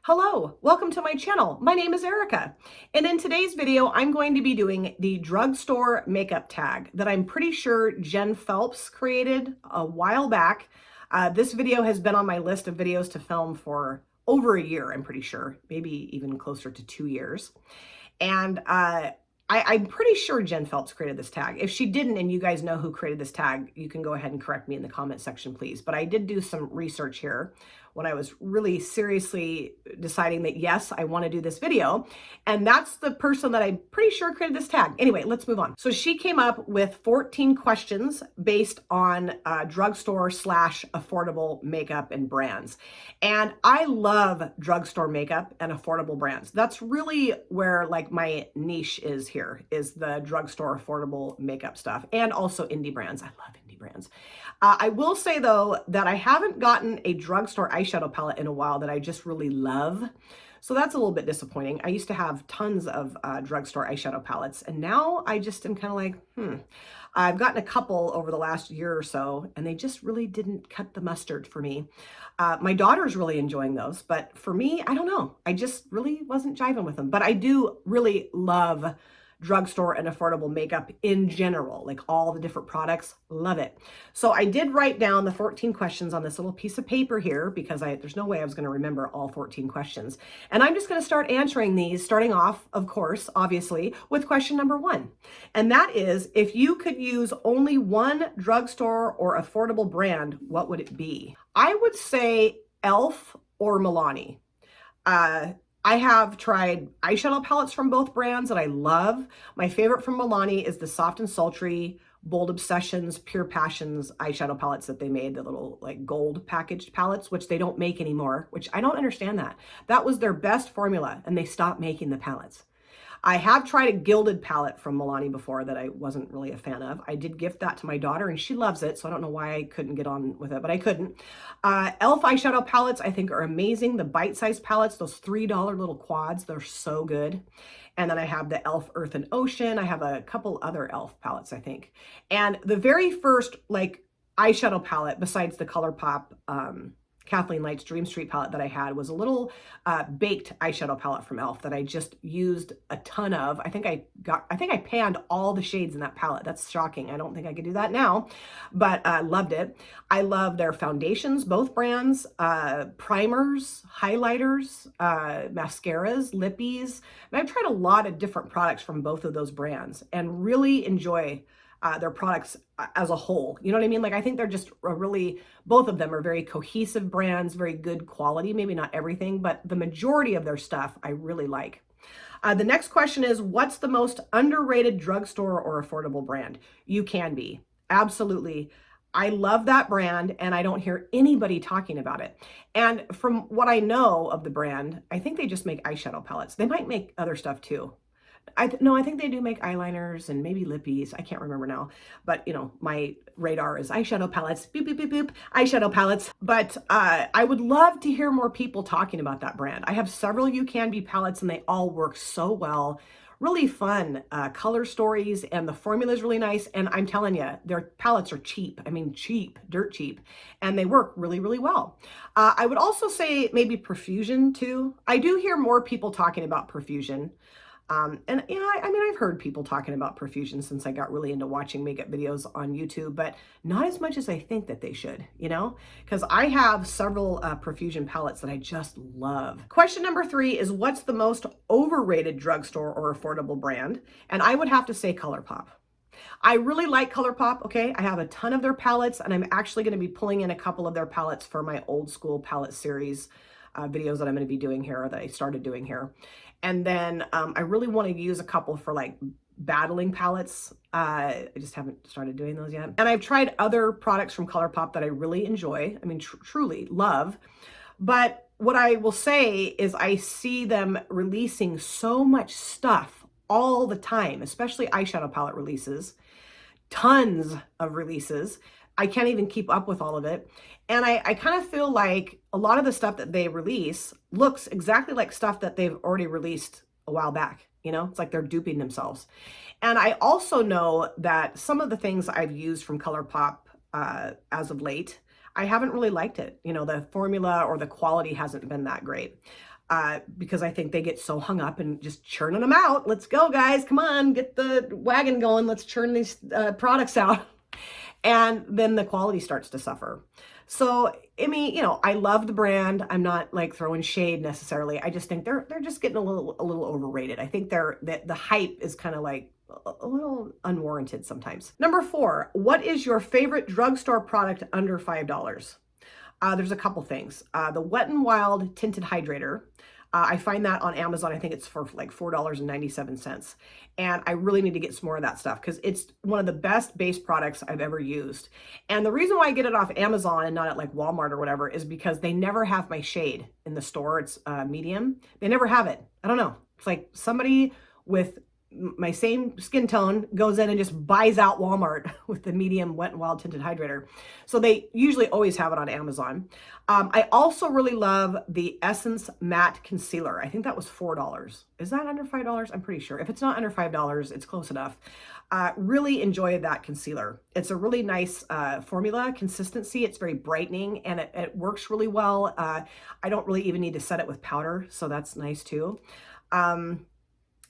Hello, welcome to my channel. My name is Erica, and in today's video, I'm going to be doing the drugstore makeup tag that I'm pretty sure Jen Phelps created a while back. This video has been on my list of videos to film for over a year, I'm pretty sure, maybe even closer to 2 years. And I'm pretty sure Jen Phelps created this tag. If she didn't, and you guys know who created this tag, you can go ahead and correct me in the comment section, please. But I did do some research here when I was really seriously deciding that, yes, I want to do this video. And that's the person that I'm pretty sure created this tag. Anyway, let's move on. So she came up with 14 questions based on drugstore / affordable makeup and brands. And I love drugstore makeup and affordable brands. That's really where like my niche is here, is the drugstore affordable makeup stuff, and also indie brands. I love indie brands. I will say though that I haven't gotten a drugstore eyeshadow palette in a while that I just really love. So that's a little bit disappointing. I used to have tons of drugstore eyeshadow palettes, and now I just am kind of like, I've gotten a couple over the last year or so, and they just really didn't cut the mustard for me. My daughter's really enjoying those, but for me, I don't know. I just really wasn't jiving with them. But I do really love drugstore and affordable makeup in general, like all the different products, love it. So I did write down the 14 questions on this little piece of paper here because there's no way I was going to remember all 14 questions. And I'm just going to start answering these, starting off, of course, obviously, with question number 1. And that is, if you could use only one drugstore or affordable brand, what would it be? I would say e.l.f. or Milani. I have tried eyeshadow palettes from both brands that I love. My favorite from Milani is the Soft and Sultry, Bold Obsessions, Pure Passions eyeshadow palettes that they made, the little like gold packaged palettes, which they don't make anymore, which I don't understand that. That was their best formula, and they stopped making the palettes. I have tried a gilded palette from Milani before that I wasn't really a fan of. I did gift that to my daughter, and she loves it, so I don't know why I couldn't get on with it, but I couldn't. e.l.f. eyeshadow palettes, I think, are amazing. The bite-sized palettes, those $3 little quads, they're so good. And then I have the e.l.f. Earth and Ocean. I have a couple other e.l.f. palettes, I think. And the very first, like, eyeshadow palette, besides the ColourPop Kathleen Light's Dream Street palette that I had, was a little baked eyeshadow palette from e.l.f. that I just used a ton of. I think I panned all the shades in that palette. That's shocking. I don't think I could do that now, but loved it. I love their foundations, both brands, primers, highlighters, mascaras, lippies. And I've tried a lot of different products from both of those brands and really enjoy their products as a whole. You know what I mean? Like, I think they're just really, both of them are very cohesive brands, very good quality, maybe not everything, but the majority of their stuff I really like. The next question is, what's the most underrated drugstore or affordable brand? You Can Be. Absolutely. I love that brand, and I don't hear anybody talking about it. And from what I know of the brand, I think they just make eyeshadow palettes. They might make other stuff too. No, I think they do make eyeliners and maybe lippies. I can't remember now, but you know, my radar is eyeshadow palettes, boop, boop, boop, boop, eyeshadow palettes. But I would love to hear more people talking about that brand. I have several You Can Be palettes, and they all work so well. Really fun color stories, and the formula is really nice. And I'm telling you, their palettes are cheap. I mean, cheap, dirt cheap, and they work really, really well. I would also say maybe Profusion too. I do hear more people talking about Profusion. And yeah, I mean, I've heard people talking about Profusion since I got really into watching makeup videos on YouTube, but not as much as I think that they should, you know, because I have several Profusion palettes that I just love. Question number 3 is, what's the most overrated drugstore or affordable brand? And I would have to say ColourPop. I really like ColourPop, okay? I have a ton of their palettes, and I'm actually going to be pulling in a couple of their palettes for my old school palette series videos that I'm going to be doing here, or that I started doing here. And then I really want to use a couple for like battling palettes. I just haven't started doing those yet. And I've tried other products from ColourPop that I really enjoy. I mean, truly love. But what I will say is I see them releasing so much stuff all the time, especially eyeshadow palette releases, tons of releases. I can't even keep up with all of it. And I kind of feel like a lot of the stuff that they release looks exactly like stuff that they've already released a while back. You know, it's like they're duping themselves. And I also know that some of the things I've used from ColourPop as of late, I haven't really liked it. You know, the formula or the quality hasn't been that great. Because I think they get so hung up and just churning them out. Let's go, guys. Come on, get the wagon going. Let's churn these products out. And then the quality starts to suffer. So, I mean, you know, I love the brand. I'm not like throwing shade necessarily. I just think they're just getting a little overrated. I think the hype is kind of like a little unwarranted sometimes. Number 4, what is your favorite drugstore product under $5? There's a couple things. The Wet n Wild Tinted Hydrator. I find that on Amazon. I think it's for like $4.97. And I really need to get some more of that stuff because it's one of the best base products I've ever used. And the reason why I get it off Amazon and not at like Walmart or whatever is because they never have my shade in the store. It's medium. They never have it. I don't know. It's like somebody with my same skin tone goes in and just buys out Walmart with the medium Wet n Wild Tinted Hydrator. So they usually always have it on Amazon. I also really love the Essence Matte Concealer. I think that was $4. Is that under $5? I'm pretty sure. If it's not under $5, it's close enough. Really enjoy that concealer. It's a really nice formula, consistency. It's very brightening and it works really well. I don't really even need to set it with powder, so that's nice too.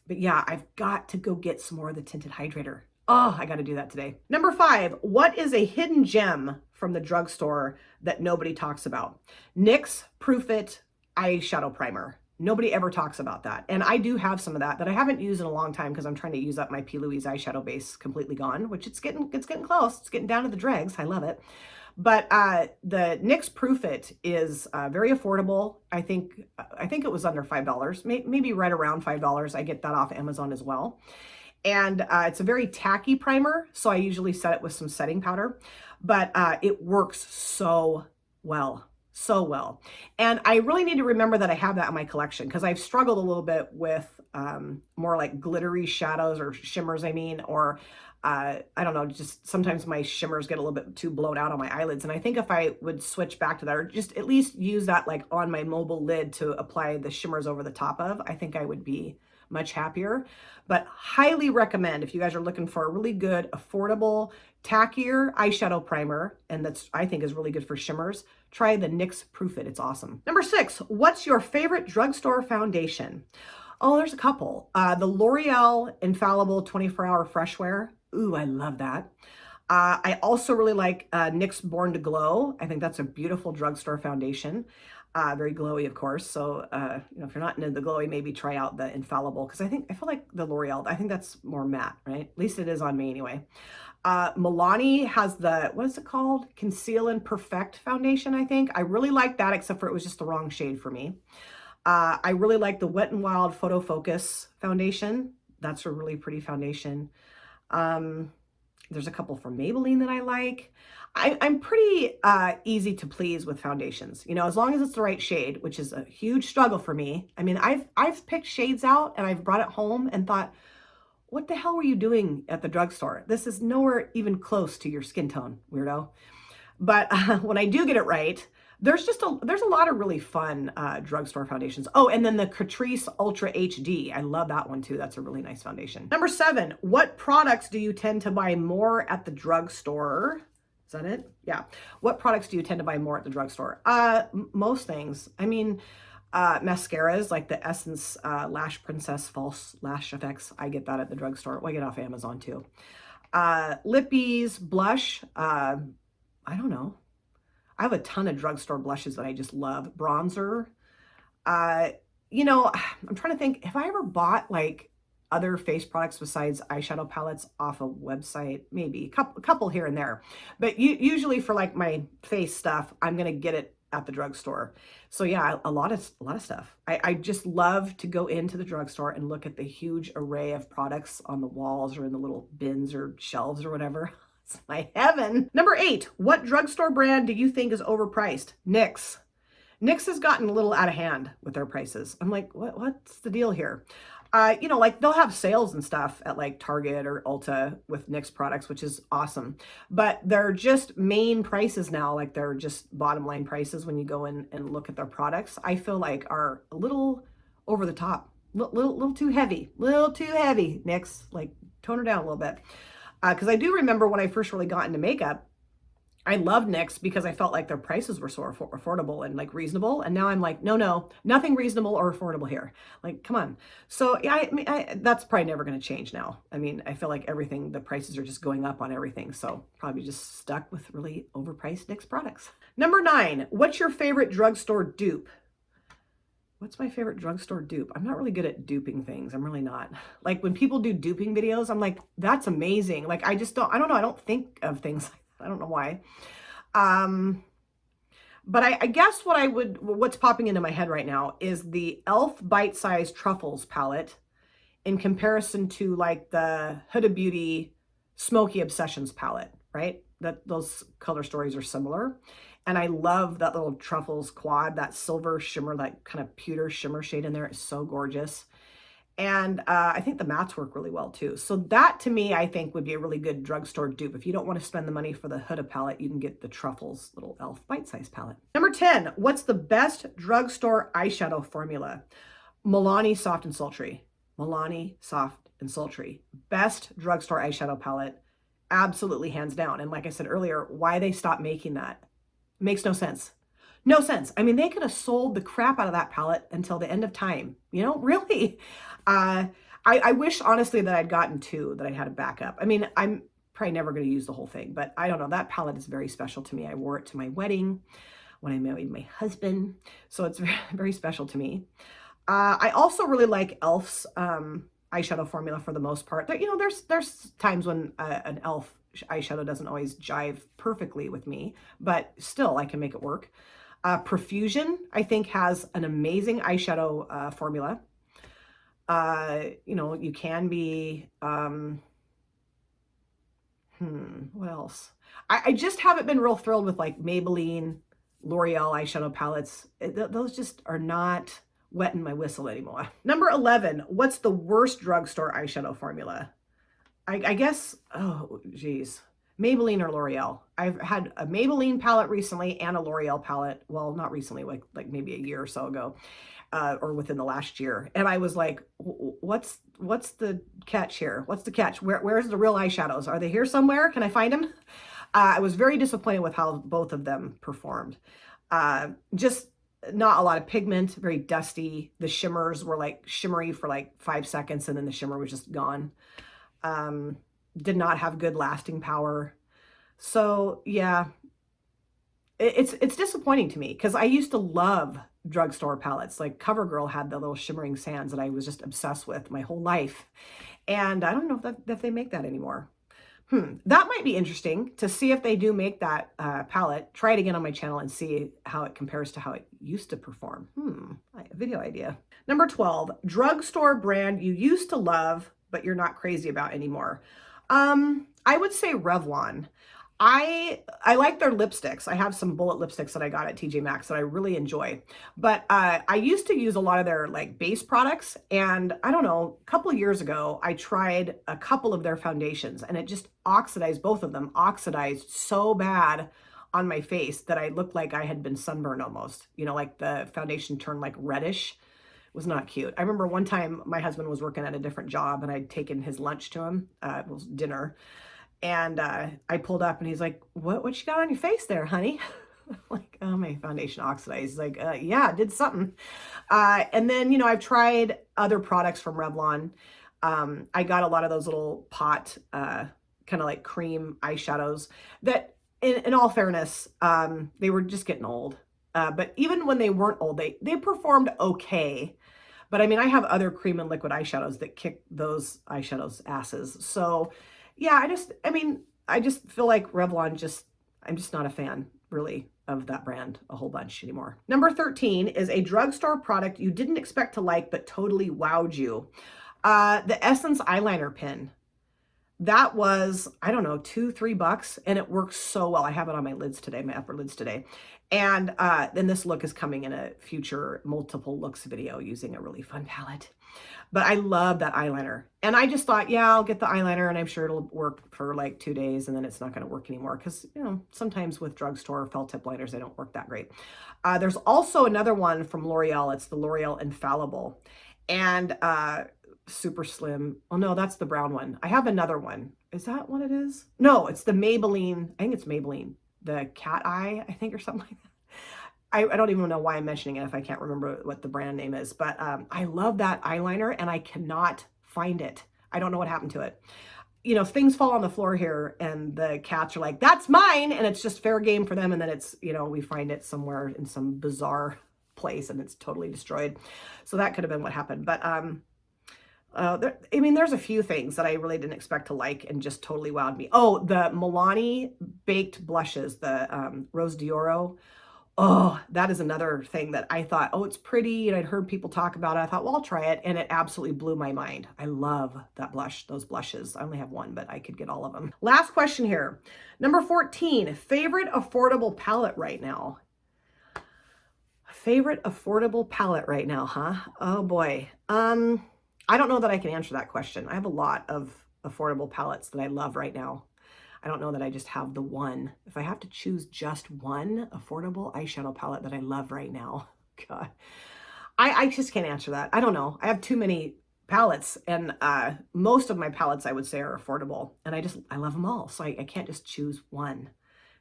But yeah, I've got to go get some more of the tinted hydrator. Oh, I got to do that today. Number 5, what is a hidden gem from the drugstore that nobody talks about? NYX Proof It eyeshadow primer. Nobody ever talks about that. And I do have some of that I haven't used in a long time because I'm trying to use up my P. Louise eyeshadow base completely gone, which it's getting close. It's getting down to the dregs. I love it. But the NYX Proof It is very affordable. I think it was under $5, maybe right around $5. I get that off Amazon as well. And it's a very tacky primer, so I usually set it with some setting powder. But it works so well. So well. And I really need to remember that I have that in my collection because I've struggled a little bit with more like glittery shadows or shimmers, or I don't know, just sometimes my shimmers get a little bit too blown out on my eyelids. And I think if I would switch back to that or just at least use that like on my mobile lid to apply the shimmers over the top of, I think I would be much happier. But highly recommend if you guys are looking for a really good, affordable, tackier eyeshadow primer, and that's I think is really good for shimmers, try the NYX Proof It. It's awesome. Number 6, what's your favorite drugstore foundation? Oh, there's a couple. The L'Oreal Infallible 24-Hour Fresh Wear. Ooh, I love that. I also really like NYX Born to Glow. I think that's a beautiful drugstore foundation. Very glowy, of course. So, you know, if you're not into the glowy, maybe try out the Infallible because I feel like the L'Oreal, I think that's more matte, right? At least it is on me anyway. Milani has the, what is it called? Conceal and Perfect foundation, I think. I really like that, except for it was just the wrong shade for me. I really like the Wet n Wild Photo Focus foundation. That's a really pretty foundation. There's a couple from Maybelline that I like. I'm pretty easy to please with foundations, you know, as long as it's the right shade, which is a huge struggle for me. I mean, I've picked shades out and I've brought it home and thought, what the hell were you doing at the drugstore? This is nowhere even close to your skin tone, weirdo. But when I do get it right, there's a lot of really fun drugstore foundations. Oh, and then the Catrice Ultra HD. I love that one too. That's a really nice foundation. Number 7, what products do you tend to buy more at the drugstore? Is that it? Yeah. What products do you tend to buy more at the drugstore? Most things. I mean, mascaras like the Essence Lash Princess False Lash Effects. I get that at the drugstore. Well, I get it off Amazon too. Lippies, blush. I don't know. I have a ton of drugstore blushes that I just love. Bronzer. You know, I'm trying to think if I ever bought like other face products besides eyeshadow palettes off a website, maybe a couple here and there. But usually for like my face stuff, I'm going to get it at the drugstore. So yeah, a lot of stuff. I just love to go into the drugstore and look at the huge array of products on the walls or in the little bins or shelves or whatever. It's my heaven. Number 8, what drugstore brand do you think is overpriced? NYX. NYX has gotten a little out of hand with their prices. I'm like, what's the deal here? You know, like they'll have sales and stuff at like Target or Ulta with NYX products, which is awesome. But they're just main prices now, like they're just bottom line prices when you go in and look at their products, I feel like are a little over the top. Little too heavy, little too heavy. NYX, like tone her down a little bit. Because I do remember when I first really got into makeup, I loved NYX because I felt like their prices were so affordable and like reasonable. And now I'm like, no, nothing reasonable or affordable here. Like, come on. So yeah, I mean, that's probably never going to change now. I mean, I feel like everything, the prices are just going up on everything. So probably just stuck with really overpriced NYX products. Number 9, what's your favorite drugstore dupe? What's my favorite drugstore dupe? I'm not really good at duping things. I'm really not. Like when people do duping videos, I'm like, that's amazing. Like I don't know. I don't think of things like that. I don't know why. But I guess what's popping into my head right now is the e.l.f. Bite-Size Truffles palette in comparison to like the Huda Beauty Smoky Obsessions palette, right? Those color stories are similar. And I love that little truffles quad, that silver shimmer, that kind of pewter shimmer shade in there. It's so gorgeous. And I think the mattes work really well too. So that to me, I think would be a really good drugstore dupe. If you don't want to spend the money for the Huda palette, you can get the Truffles little e.l.f. Bite-Size palette. Number 10, what's the best drugstore eyeshadow formula? Milani Soft and Sultry. Milani Soft and Sultry. Best drugstore eyeshadow palette. Absolutely hands down. And like I said earlier, why they stopped making that makes no sense. No sense. I mean, they could have sold the crap out of that palette until the end of time. You know, really. I wish honestly that I'd gotten 2, that I had a backup. I mean, I'm probably never going to use the whole thing, but I don't know. That palette is very special to me. I wore it to my wedding when I married my husband. So it's very, very special to me. I also really like e.l.f.'s eyeshadow formula for the most part. You know, there's times when an e.l.f. eyeshadow doesn't always jive perfectly with me, but still I can make it work. Profusion, I think, has an amazing eyeshadow formula. You know, you can be, what else? I just haven't been real thrilled with like Maybelline, L'Oreal eyeshadow palettes. Those just are not wetting my whistle anymore. Number 11, what's the worst drugstore eyeshadow formula? I guess, oh, geez. Maybelline or L'Oreal. I've had a Maybelline palette recently and a L'Oreal palette. Well, not recently, like maybe a year or so ago, or within the last year. And I was like, what's the catch here? What's the catch? Where's the real eyeshadows? Are they here somewhere? Can I find them? I was very disappointed with how both of them performed. Just not a lot of pigment, very dusty. The shimmers were like shimmery for like 5 seconds and then the shimmer was just gone. Did not have good lasting power. So yeah, it's disappointing to me because I used to love drugstore palettes. Like CoverGirl had the little shimmering sands that I was just obsessed with my whole life. And I don't know if they make that anymore. That might be interesting to see if they do make that palette. Try it again on my channel and see how it compares to how it used to perform. A video idea. Number 12, drugstore brand you used to love, but you're not crazy about anymore. I would say Revlon. I like their lipsticks. I have some bullet lipsticks that I got at TJ Maxx that I really enjoy. But I used to use a lot of their like base products. And I don't know, a couple of years ago, I tried a couple of their foundations and it just oxidized, both of them oxidized so bad on my face that I looked like I had been sunburned almost. You know, like the foundation turned like reddish. It was not cute. I remember one time my husband was working at a different job and I'd taken his lunch to him. It was dinner. And I pulled up and he's like, what you got on your face there, honey? Like, oh, my foundation oxidized. He's like, yeah, it did something. And then, you know, I've tried other products from Revlon. I got a lot of those little pot, kind of like cream eyeshadows that in all fairness, they were just getting old. But even when they weren't old, they performed okay. But I mean, I have other cream and liquid eyeshadows that kick those eyeshadows asses. So yeah, I just feel like Revlon I'm just not a fan really of that brand a whole bunch anymore. Number 13 is a drugstore product you didn't expect to like, but totally wowed you. The Essence eyeliner pen. That was, I don't know, $2-3, and it works so well. I have it on my lids today, my upper lids today. And then this look is coming in a future multiple looks video using a really fun palette. But I love that eyeliner. And I just thought, yeah, I'll get the eyeliner and I'm sure it'll work for like 2 days and then it's not going to work anymore. Because, you know, sometimes with drugstore felt tip liners, they don't work that great. There's also another one from L'Oreal. It's the L'Oreal Infallible. and super slim. Oh no, that's the brown one. I have another one. Is that what it is? No, it's the Maybelline. I think it's Maybelline. The cat eye, I think, or something like that. I don't even know why I'm mentioning it if I can't remember what the brand name is, but I love that eyeliner and I cannot find it. I don't know what happened to it. You know, things fall on the floor here and the cats are like, that's mine. And it's just fair game for them. And then it's, you know, we find it somewhere in some bizarre place and it's totally destroyed. So that could have been what happened. But I mean, there's a few things that I really didn't expect to like and just totally wowed me. Oh, the Milani baked blushes, the Rose d'Oro. Oh, that is another thing that I thought, oh, it's pretty. And I'd heard people talk about it. I thought, well, I'll try it. And it absolutely blew my mind. I love that blush, those blushes. I only have one, but I could get all of them. Last question here. Number 14, favorite affordable palette right now. Favorite affordable palette right now, huh? Oh boy. I don't know that I can answer that question. I have a lot of affordable palettes that I love right now. I don't know that I just have the one. If I have to choose just one affordable eyeshadow palette that I love right now, God, I just can't answer that. I don't know. I have too many palettes and most of my palettes I would say are affordable and I love them all. So I can't just choose one.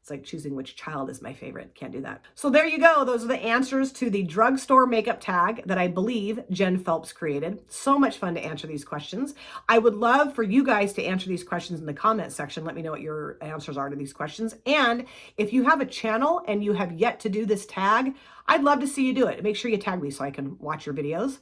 It's like choosing which child is my favorite. Can't do that. So there you go. Those are the answers to the drugstore makeup tag that I believe Jen Phelps created. So much fun to answer these questions. I would love for you guys to answer these questions in the comment section. Let me know what your answers are to these questions. And if you have a channel and you have yet to do this tag, I'd love to see you do it. Make sure you tag me so I can watch your videos.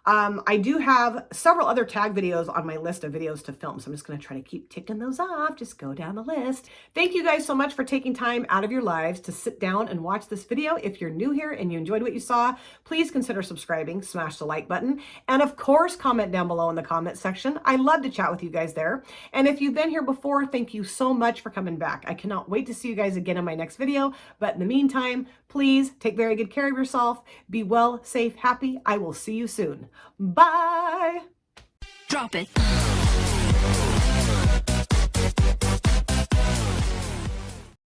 I do have several other tag videos on my list of videos to film, so I'm just going to try to keep ticking those off. Just go down the list. Thank you guys so much for taking time out of your lives to sit down and watch this video. If you're new here and you enjoyed what you saw, please consider subscribing, smash the like button, and of course, comment down below in the comment section. I love to chat with you guys there. And if you've been here before, thank you so much for coming back. I cannot wait to see you guys again in my next video. But in the meantime, please take very good care of yourself. Be well, safe, happy. I will see you soon. Bye. Drop it.